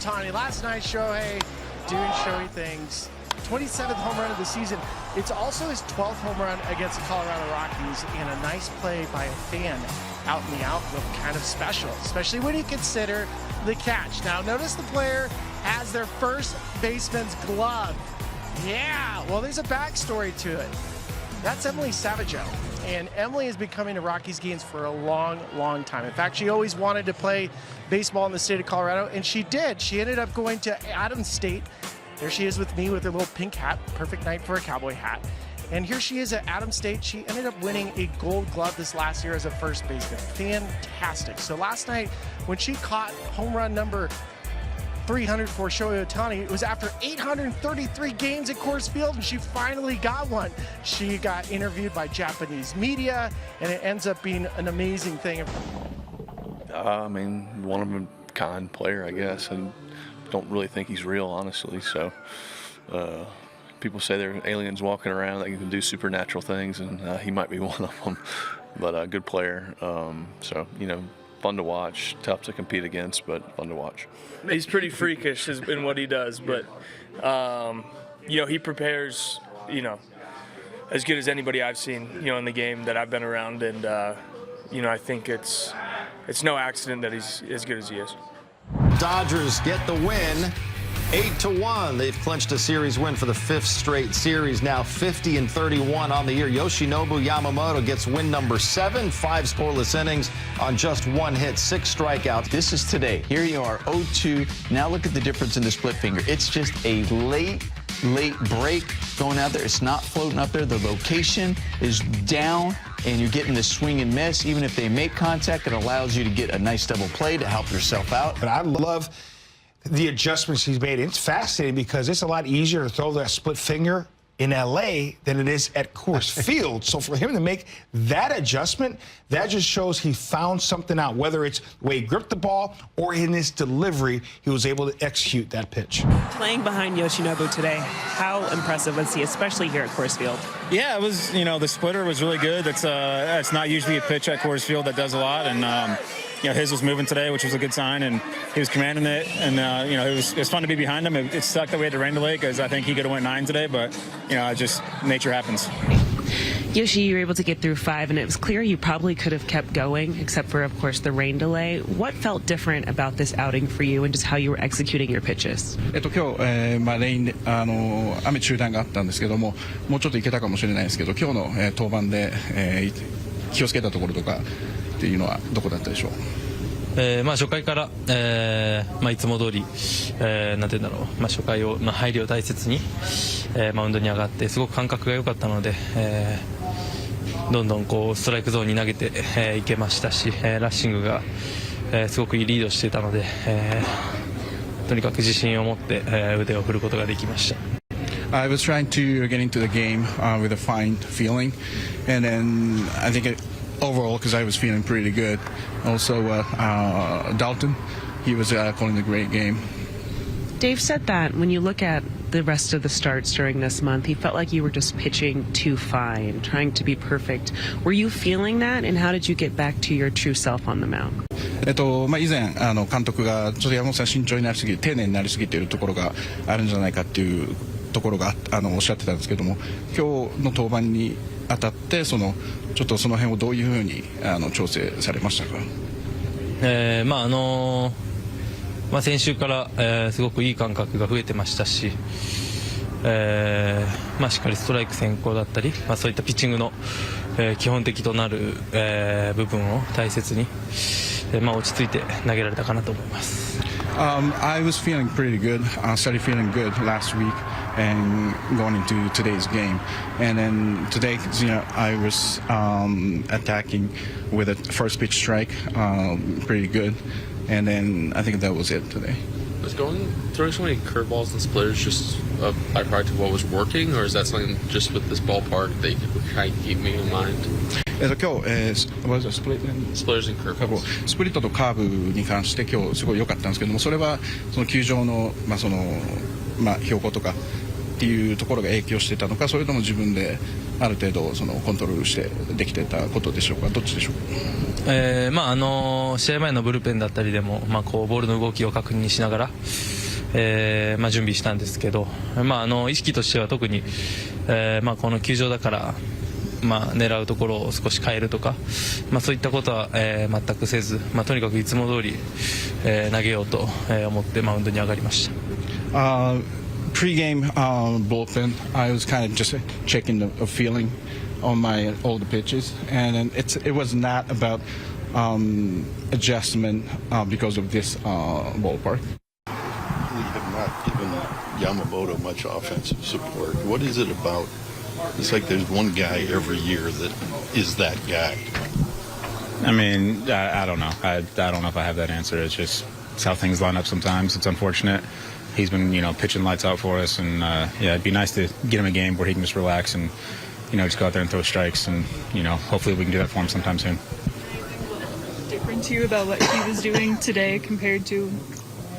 Ohtani. Last night, Shohei doing Shohei things. 27th home run of the season. It's also his 12th home run against the Colorado Rockies, and a nice play by a fan out in the outfield, kind of special, especially when you consider the catch. Now, notice the player has their first baseman's glove. Yeah, well, there's a backstory to it. That's Emily Savageau, and Emily has been coming to Rockies games for a long, long time. In fact, she always wanted to play baseball in the state of Colorado, and she did. She ended up going to Adams State. There she is with me with her little pink hat, perfect night for a cowboy hat. And here she is at Adams State. She ended up winning a gold glove this last year as a first baseman. Fantastic. So last night, when she caught home run number 300 for Shohei Ohtani, it was after 833 games at Coors Field, and she finally got one. She got interviewed by Japanese media, and it ends up being an amazing thing. I mean, one of a kind player, I guess, and don't really think he's real, honestly. So people say there are aliens walking around that can do supernatural things, and he might be one of them. But a good player. So, you know, fun to watch, tough to compete against, but fun to watch. He's pretty freakish in what he does, but you know, he prepares, you know, as good as anybody I've seen, you know, in the game that I've been around, and you know, I think it's no accident that he's as good as he is. Dodgers get the win, 8-1. They've clinched a series win for the 5th straight series, now 50-31 on the year. Yoshinobu Yamamoto gets win number 7, 5 scoreless innings on just 1 hit, 6 strikeouts. This is today. Here you are, 0-2. Now look at the difference in the split finger. It's just a late break going out there. It's not floating up there. The location is down, and you're getting this swing and miss. Even if they make contact, it allows you to get a nice double play to help yourself out. But I love the adjustments he's made. It's fascinating because it's a lot easier to throw that split finger in L.A. than it is at Coors Field. So for him to make that adjustment, that just shows he found something out, whether it's the way he gripped the ball or in his delivery, he was able to execute that pitch. Playing behind Yoshinobu today, how impressive was he, especially here at Coors Field? Yeah, it was, you know, the splitter was really good. It's not usually a pitch at Coors Field that does a lot, and you know, his was moving today, which was a good sign, and he was commanding it, and you know, it was fun to be behind him. It sucked that we had to rain delay because I think he could have went 9 today, but you know, just nature happens. Yoshi, you were able to get through 5, and it was clear you probably could have kept going, except for, of course, the rain delay. What felt different about this outing for you, and just how you were executing your pitches? 今日、レイン雨中断があったんですけども、もうちょっといけたかもしれないですけど、今日の、登板で、気をつけたところとかっていうのはどこだったでしょう。初回から、いつも通り、なんて言うんだろう、初回を、配慮を大切に、マウンドに上がってすごく感覚が良かったので、どんどんこうストライクゾーンに投げて、いけましたし、ラッシングが、すごくいいリードしていたので、とにかく自信を持って、腕を振ることができました。I was trying to get into the game with a fine feeling, and then I think overall, because I was feeling pretty good. Also, Dalton, he was calling a great game. Dave said that when you look at the rest of the starts during this month, he felt like you were just pitching too fine, trying to be perfect. Were you feeling that, and how did you get back to your true self on the mound? 以前監督がちょっと山本さん慎重になりすぎて丁寧になりすぎているところがあるんじゃないかっていうところがおっしゃってたんですけども、今日の登板にあたってちょっとその辺をどういうふうに調整されましたか。先週から、すごくいい感覚が増えてましたし、しっかりストライク先行だったり、そういったピッチングの、基本的となる、部分を大切に、落ち着いて投げられたかなと思います。I was feeling pretty good. Started feeling good last week and going into today's game. And then today, you know, I was attacking with a first pitch strike, pretty good. And then I think that was it today. Was throwing so many curveballs and splitters just a byproduct of what was working, or is that something just with this ballpark that you could try to keep me in mind? 今日、スプリットとカーブに関して今日すごい良かったんですけども、それはその球場の、標高とかっていうところが影響してたのか、それとも自分である程度そのコントロールしてできてたことでしょうか、どっちでしょうか。試合前のブルペンだったりでも、こうボールの動きを確認しながら、準備したんですけど、意識としては特に、この球場だから、狙うところを少し変えるとか、そういったことは、全くせず、とにかくいつも通り、投げようと思ってマウンドに上がりました。Pre-game bullpen, I was kind of just checking the feeling on my older pitches, and it was not about adjustment because of this ballpark. You have not given Yamamoto much offensive support. What is it about? It's like there's one guy every year that is that guy. I mean, I don't know. I don't know if I have that answer. It's how things line up sometimes. It's unfortunate. He's been, pitching lights out for us, and it'd be nice to get him a game where he can just relax and, just go out there and throw strikes, and, hopefully we can do that for him sometime soon. Different to you about what he was doing today compared to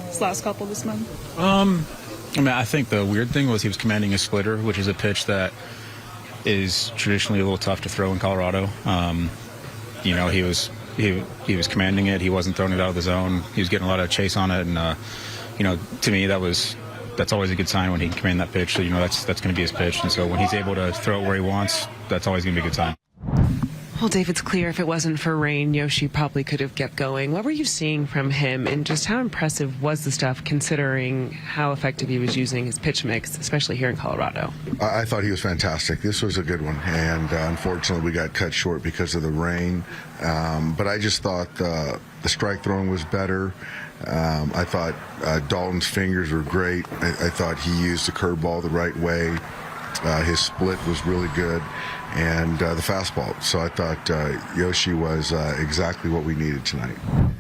his last couple this month? I think the weird thing was he was commanding a splitter, which is a pitch that is traditionally a little tough to throw in Colorado. He was commanding it. He wasn't throwing it out of the zone. He was getting a lot of chase on it, and to me that's always a good sign when he can command that pitch. So that's going to be his pitch, and so when he's able to throw it where he wants, that's always going to be a good sign. Well, Dave, it's clear if it wasn't for rain, Yoshi probably could have kept going. What were you seeing from him, and just how impressive was the stuff considering how effective he was using his pitch mix, especially here in Colorado? I thought he was fantastic. This was a good one, and unfortunately we got cut short because of the rain. But I just thought the strike throwing was better. I thought Dalton's fingers were great. I thought he used the curveball the right way. His split was really good, and the fastball. So I thought Yoshi was exactly what we needed tonight. I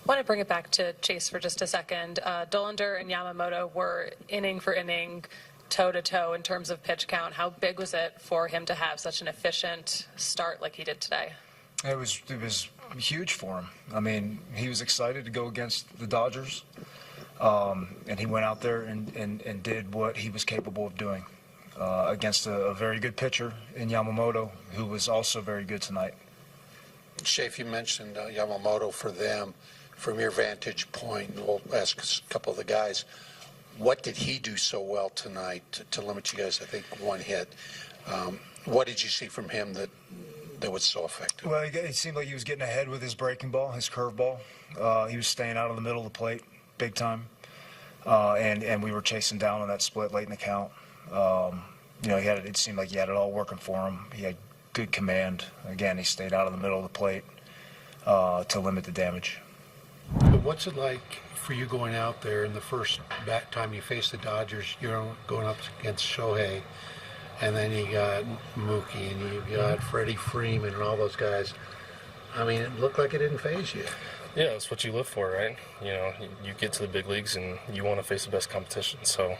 want to bring it back to Chase for just a second. Dollander and Yamamoto were inning for inning, toe-to-toe in terms of pitch count. How big was it for him to have such an efficient start like he did today? It was huge for him. I mean, he was excited to go against the Dodgers, and he went out there and did what he was capable of doing against a very good pitcher in Yamamoto, who was also very good tonight. Shafe, you mentioned Yamamoto for them. From your vantage point, we'll ask a couple of the guys, what did he do so well tonight to limit you guys, I think, one hit? What did you see from him that was so effective? Well, it seemed like he was getting ahead with his breaking ball, his curveball. He was staying out of the middle of the plate big time, and we were chasing down on that split late in the count. It seemed like he had it all working for him. He had good command. Again, he stayed out of the middle of the plate to limit the damage. But what's it like for you going out there in the first time you face the Dodgers? You're going up against Shohei, and then you got Mookie, and you got Freddie Freeman and all those guys. I mean, it looked like it didn't faze you. Yeah, that's what you live for, right? You get to the big leagues and you want to face the best competition. So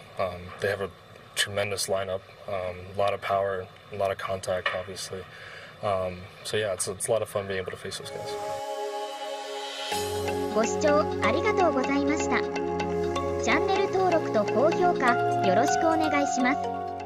they have a tremendous lineup, a lot of power, a lot of contact, obviously. It's a lot of fun being able to face those guys. ご視聴ありがとうございました。チャンネル登録と高評価よろしくお願いします。